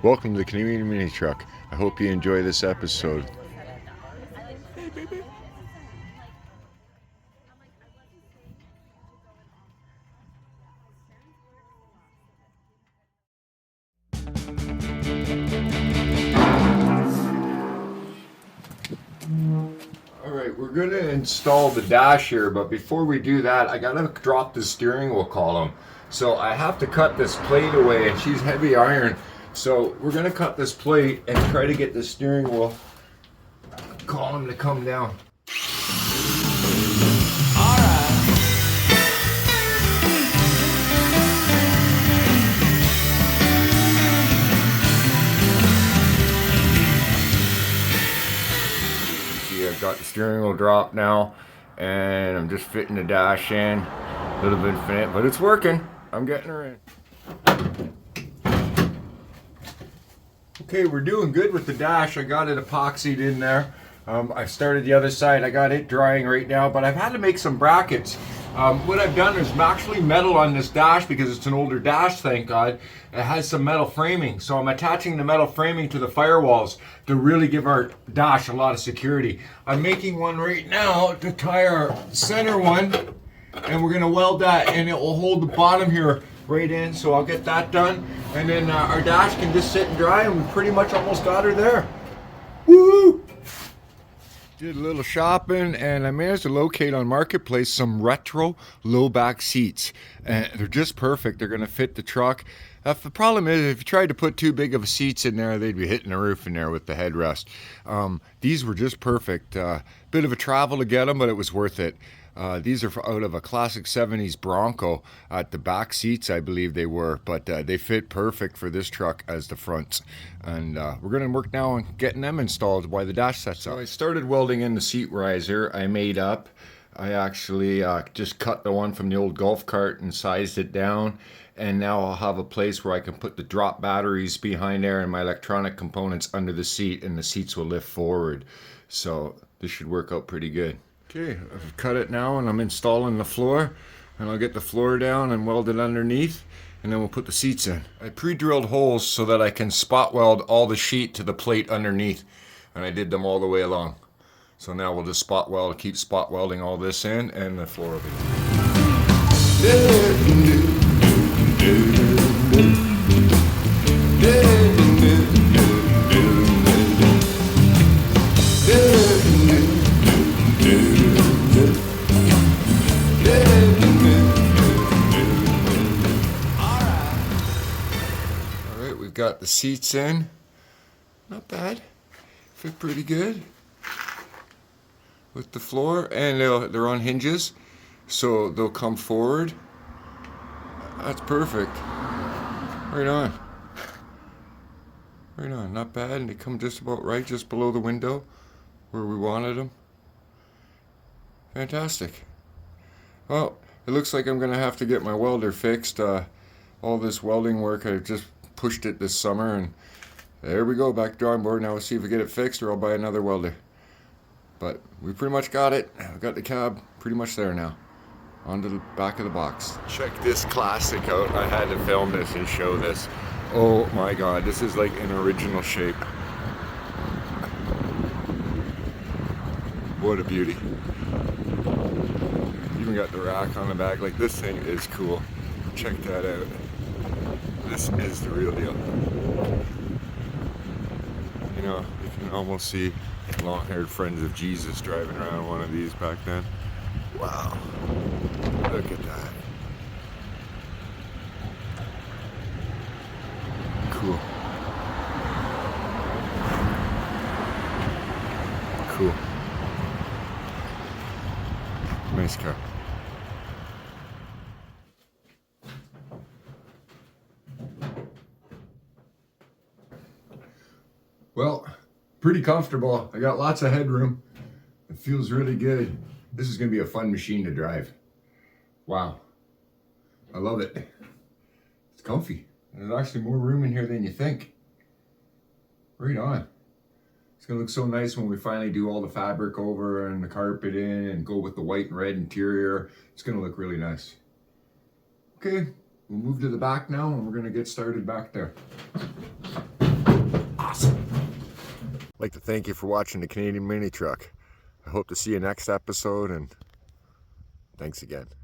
Welcome to the Canadian Mini Truck. I hope you enjoy this episode. Alright, we're going to install the dash here, but before we do that, I got to drop the steering wheel column. So I have to cut this plate away, and she's heavy iron. So we're going to cut this plate and try to get the steering wheel column to come down. I've got the steering wheel drop now, and I'm just fitting the dash in. A little bit fit, but it's working. I'm getting her in. Okay, we're doing good with the dash. I got it epoxied in there. I started the other side. I got it drying right now, but I've had to make some brackets. What I've done is actually metal on this dash because it's an older dash, thank God. It has some metal framing. So I'm attaching the metal framing to the firewalls to really give our dash a lot of security. I'm making one right now to tie our center one, and we're gonna weld that, and it will hold the bottom here right in. So I'll get that done, and then our dash can just sit and dry, and we pretty much almost got her there. Woo! Did a little shopping, and I managed to locate on Marketplace some retro low back seats, and they're just perfect. They're going to fit the truck. The problem is, if you tried to put too big of seats in there, they'd be hitting the roof in there with the headrest. These were just perfect. Bit of a travel to get them, but it was worth it. These are out of a classic 70s Bronco. At the back seats, I believe they were, but they fit perfect for this truck as the fronts. And we're going to work now on getting them installed while the dash sets up. So I started welding in the seat riser. I made up. I actually just cut the one from the old golf cart and sized it down. And now I'll have a place where I can put the drop batteries behind there and my electronic components under the seat, and the seats will lift forward. So this should work out pretty good. Okay, I've cut it now, and I'm installing the floor, and I'll get the floor down and weld it underneath, and then we'll put the seats in. I pre-drilled holes so that I can spot weld all the sheet to the plate underneath, and I did them all the way along. So now we'll just spot weld, keep spot welding all this in, and the floor will be Alright, we've got the seats in. Not bad. Fit pretty good. With the floor, and they're on hinges, so they'll come forward. That's perfect. Right on. Right on, not bad, and they come just about right, just below the window where we wanted them. Fantastic. Well, it looks like I'm gonna have to get my welder fixed. All this welding work, I just pushed it this summer, and there we go, back to drawing board. Now we'll see if we get it fixed, or I'll buy another welder. But we pretty much got it. I've got the cab pretty much there now. Onto the back of the box. Check this classic out. I had to film this and show this. Oh my God, this is like an original shape. What a beauty. Even got the rack on the back. Like, this thing is cool. Check that out. This is the real deal. You know, you can almost see long-haired friends of Jesus driving around one of these back then. Wow. Look at that. Cool. Cool. Nice car. Well, pretty comfortable. I got lots of headroom. It feels really good. This is going to be a fun machine to drive. Wow. I love it. It's comfy. And there's actually more room in here than you think. Right on. It's going to look so nice when we finally do all the fabric over and the carpet in and go with the white and red interior. It's going to look really nice. Okay, we'll move to the back now, and we're going to get started back there. awesome. I'd like to thank you for watching the Canadian Mini Truck. I hope to see you next episode, and thanks again.